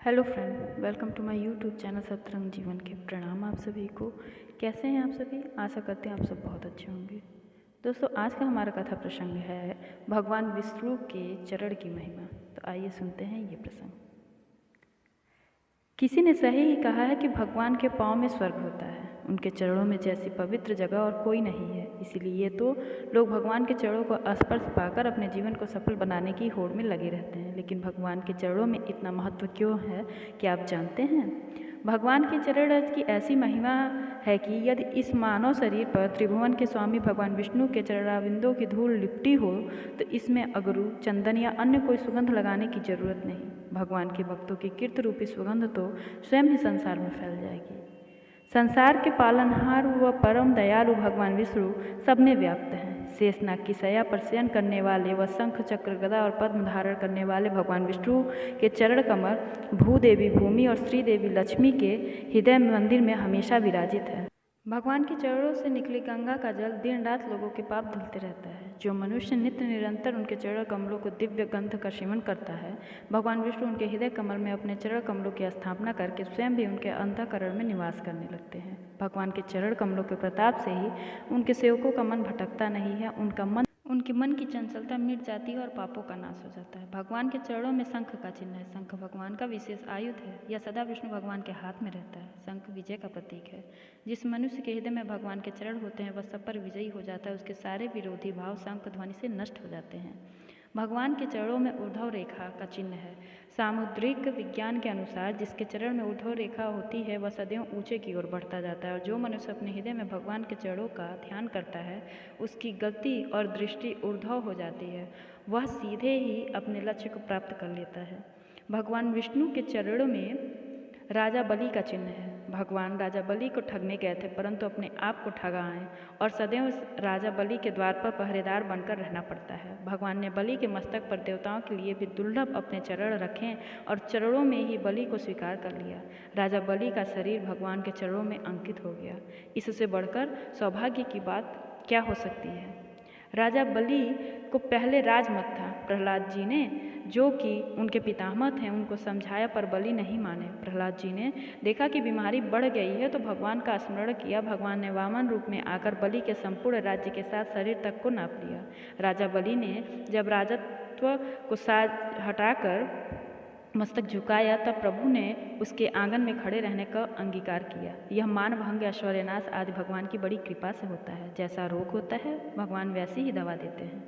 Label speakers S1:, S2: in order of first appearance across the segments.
S1: Hello friend, welcome to my YouTube channel Satrang Jeevan के। प्रणाम आप सभी को। कैसे हैं आप सभी? आशा करते हैं आप सब बहुत अच्छे होंगे। दोस्तों, आज का हमारा कथा प्रसंग है भगवान विष्णु के चरण की महिमा। तो आइए सुनते हैं ये प्रसंग। किसी ने सही ही कहा है कि भगवान के पाँव में स्वर्ग होता है। उनके चरणों में जैसी पवित्र जगह और कोई नहीं है। इसीलिए तो लोग भगवान के चरणों को स्पर्श पाकर अपने जीवन को सफल बनाने की होड़ में लगे रहते हैं। लेकिन भगवान के चरणों में इतना महत्व क्यों है, क्या आप जानते हैं? भगवान के चरण की ऐसी महिमा है कि यदि इस मानव शरीर पर त्रिभुवन के स्वामी भगवान विष्णु के चरणाविंदों की धूल लिपटी हो तो इसमें अगरू, चंदन या अन्य कोई सुगंध लगाने की जरूरत नहीं। भगवान के भक्तों की कीर्ति रूपी सुगंध तो स्वयं ही संसार में फैल जाएगी। संसार के पालनहार व परम दयालु भगवान विष्णु सब में व्याप्त हैं। शेषनाग की शैया पर शयन करने वाले व शंख चक्र गदा और पद्म धारण करने वाले भगवान विष्णु के चरण कमल भूदेवी भूमि और श्रीदेवी लक्ष्मी के हृदय मंदिर में हमेशा विराजित है। भगवान के चरणों से निकली गंगा का जल दिन रात लोगों के पाप धुलते रहता है। जो मनुष्य नित्य निरंतर उनके चरण कमलों को दिव्य गंध का सेवन करता है, भगवान विष्णु उनके हृदय कमल में अपने चरण कमलों की स्थापना करके स्वयं भी उनके अंतःकरण में निवास करने लगते हैं। भगवान के चरण कमलों के प्रताप से ही उनके सेवकों का मन भटकता नहीं है। उनके मन की चंचलता मिट जाती है और पापों का नाश हो जाता है। भगवान के चरणों में शंख का चिन्ह है। शंख भगवान का विशेष आयुध है। यह सदा विष्णु भगवान के हाथ में रहता है। शंख विजय का प्रतीक है। जिस मनुष्य के हृदय में भगवान के चरण होते हैं वह सब पर विजयी हो जाता है। उसके सारे विरोधी भाव शंख ध्वनि से नष्ट हो जाते हैं। भगवान के चरणों में ऊर्ध्व रेखा का चिन्ह है। सामुद्रिक विज्ञान के अनुसार जिसके चरण में ऊर्ध्व रेखा होती है वह सदैव ऊंचे की ओर बढ़ता जाता है और जो मनुष्य अपने हृदय में भगवान के चरणों का ध्यान करता है उसकी गति और दृष्टि ऊर्ध्व हो जाती है। वह सीधे ही अपने लक्ष्य को प्राप्त कर लेता है। भगवान विष्णु के चरणों में राजा बलि का चिन्ह है। भगवान राजा बलि को ठगने गए थे परंतु अपने आप को ठगा आए और सदैव राजा बलि के द्वार पर पहरेदार बनकर रहना पड़ता है। भगवान ने बलि के मस्तक पर देवताओं के लिए भी दुर्लभ अपने चरण रखे और चरणों में ही बलि को स्वीकार कर लिया। राजा बलि का शरीर भगवान के चरणों में अंकित हो गया। इससे बढ़कर सौभाग्य की बात क्या हो सकती है। राजा बलि को पहले राजमत था। प्रहलाद जी ने, जो कि उनके पितामह थे, उनको समझाया पर बलि नहीं माने। प्रहलाद जी ने देखा कि बीमारी बढ़ गई है तो भगवान का स्मरण किया। भगवान ने वामन रूप में आकर बलि के संपूर्ण राज्य के साथ शरीर तक को नाप लिया। राजा बलि ने जब राजत्व को साज हटाकर मस्तक झुकाया तब प्रभु ने उसके आंगन में खड़े रहने का अंगीकार किया। यह मानभंग ऐश्वर्यनाश आदि भगवान की बड़ी कृपा से होता है। जैसा रोग होता है भगवान वैसी ही दवा देते हैं।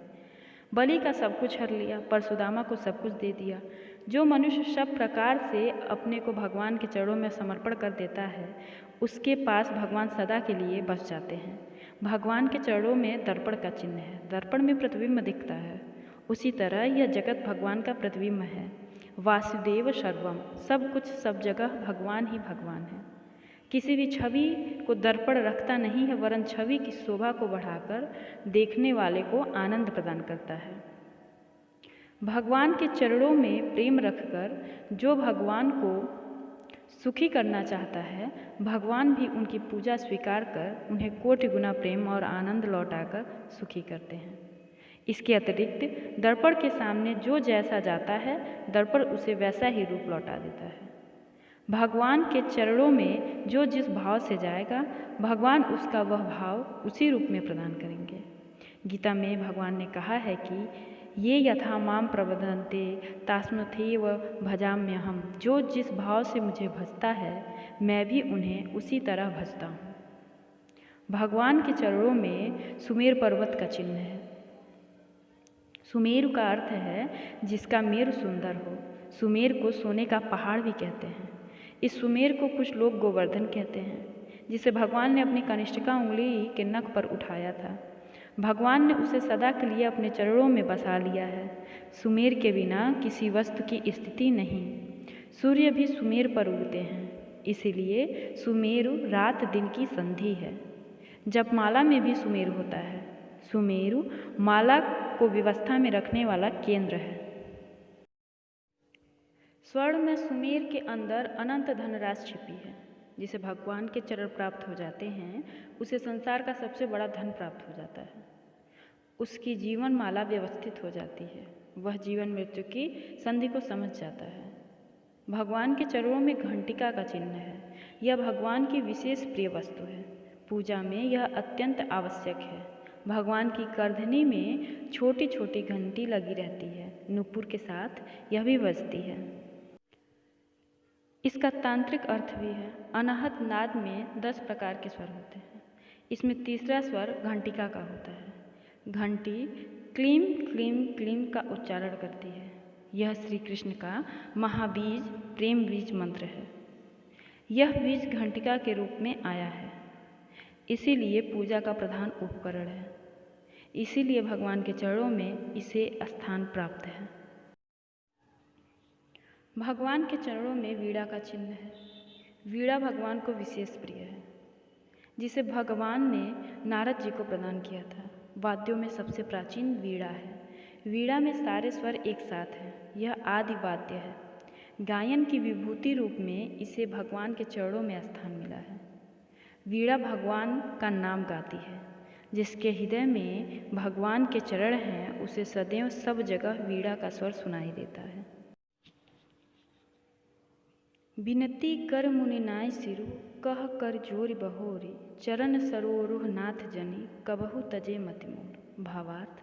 S1: बलि का सब कुछ हर लिया, परशुदामा को सब कुछ दे दिया। जो मनुष्य सब प्रकार से अपने को भगवान के चरणों में समर्पण कर देता है उसके पास भगवान सदा के लिए बस जाते हैं। भगवान के चरणों में दर्पण का चिन्ह है। दर्पण में प्रतिबिंब दिखता है। उसी तरह यह जगत भगवान का प्रतिबिंब है। वासुदेव सर्वम, सब कुछ सब जगह भगवान ही भगवान है। किसी भी छवि को दर्पण रखता नहीं है वरन छवि की शोभा को बढ़ाकर देखने वाले को आनंद प्रदान करता है। भगवान के चरणों में प्रेम रखकर जो भगवान को सुखी करना चाहता है भगवान भी उनकी पूजा स्वीकार कर उन्हें कोटि गुना प्रेम और आनंद लौटाकर सुखी करते हैं। इसके अतिरिक्त दर्पण के सामने जो जैसा जाता है दर्पण उसे वैसा ही रूप लौटा देता है। भगवान के चरणों में जो जिस भाव से जाएगा भगवान उसका वह भाव उसी रूप में प्रदान करेंगे। गीता में भगवान ने कहा है कि ये यथा माम प्रबंधन्ते तास्मथैव भजाम्यहम्। जो जिस भाव से मुझे भजता है मैं भी उन्हें उसी तरह भजता हूँ। भगवान के चरणों में सुमेर पर्वत का चिन्ह है। सुमेरु का अर्थ है जिसका मेरु सुंदर हो। सुमेर को सोने का पहाड़ भी कहते हैं। इस सुमेर को कुछ लोग गोवर्धन कहते हैं जिसे भगवान ने अपनी कनिष्ठिका उंगली के नख पर उठाया था। भगवान ने उसे सदा के लिए अपने चरणों में बसा लिया है। सुमेर के बिना किसी वस्तु की स्थिति नहीं। सूर्य भी सुमेर पर उगते हैं, इसीलिए सुमेरु रात दिन की संधि है। जपमाला में भी सुमेरु होता है। सुमेरु माला को व्यवस्था में रखने वाला केंद्र है। स्वर्ण में सुमेर के अंदर अनंत धनराशि छिपी है। जिसे भगवान के चरण प्राप्त हो जाते हैं उसे संसार का सबसे बड़ा धन प्राप्त हो जाता है। उसकी जीवन माला व्यवस्थित हो जाती है। वह जीवन मृत्यु की संधि को समझ जाता है। भगवान के चरणों में घंटिका का चिन्ह है। यह भगवान की विशेष प्रिय वस्तु है। पूजा में यह अत्यंत आवश्यक है। भगवान की करधनी में छोटी छोटी घंटी लगी रहती है। नुपुर के साथ यह भी बजती है। इसका तांत्रिक अर्थ भी है। अनाहत नाद में 10 प्रकार के स्वर होते हैं। इसमें तीसरा स्वर घंटिका का होता है। घंटी क्लीम क्लीम क्लीम का उच्चारण करती है। यह श्री कृष्ण का महाबीज प्रेम बीज मंत्र है। यह बीज घंटिका के रूप में आया है, इसीलिए पूजा का प्रधान उपकरण है। इसीलिए भगवान के चरणों में इसे स्थान प्राप्त है। भगवान के चरणों में वीणा का चिन्ह है। वीणा भगवान को विशेष प्रिय है, जिसे भगवान ने नारद जी को प्रदान किया था। वाद्यों में सबसे प्राचीन वीणा है। वीणा में सारे स्वर एक साथ हैं। यह आदि वाद्य है। गायन की विभूति रूप में इसे भगवान के चरणों में स्थान मिला है। वीणा भगवान का नाम गाती है। जिसके हृदय में भगवान के चरण हैं, उसे सदैव सब जगह वीणा का स्वर सुनाई देता है। विनती कर मुनिनाय सिरु, कह कर जोरि बहोरी, चरण सरोरुह नाथ जनी, कबहु तजे मति मोर। भावार्थ,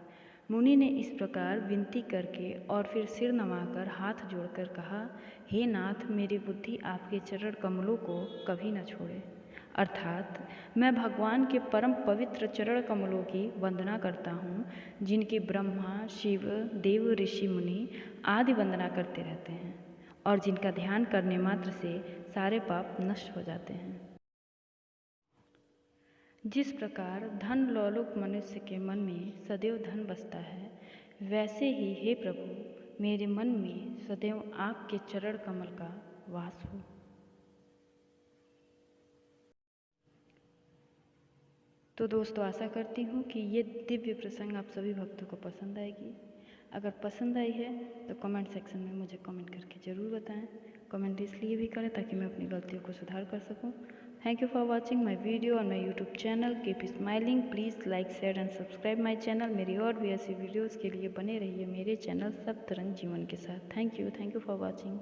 S1: मुनि ने इस प्रकार विनती करके और फिर सिर नवाकर हाथ जोड़कर कहा, हे नाथ, मेरी बुद्धि आपके चरण कमलों को कभी न छोड़े। अर्थात मैं भगवान के परम पवित्र चरण कमलों की वंदना करता हूँ, जिनकी ब्रह्मा, शिव, देव, ऋषि, मुनि आदि वंदना करते रहते हैं और जिनका ध्यान करने मात्र से सारे पाप नष्ट हो जाते हैं। जिस प्रकार धन लोलुप मनुष्य के मन में सदैव धन बसता है, वैसे ही हे प्रभु, मेरे मन में सदैव आपके चरण कमल का वास हो। तो दोस्तों, आशा करती हूँ कि ये दिव्य प्रसंग आप सभी भक्तों को पसंद आएगी। अगर पसंद आई है तो कमेंट सेक्शन में मुझे कमेंट करके ज़रूर बताएं। कमेंट इसलिए भी करें ताकि मैं अपनी गलतियों को सुधार कर सकूं। Thank you for watching my video on my YouTube channel. Keep smiling. Please like, share and subscribe my channel. मेरी और भी ऐसी वीडियोज़ के लिए बने रहिए मेरे चैनल सप्तरंग जीवन के साथ। Thank you for watching.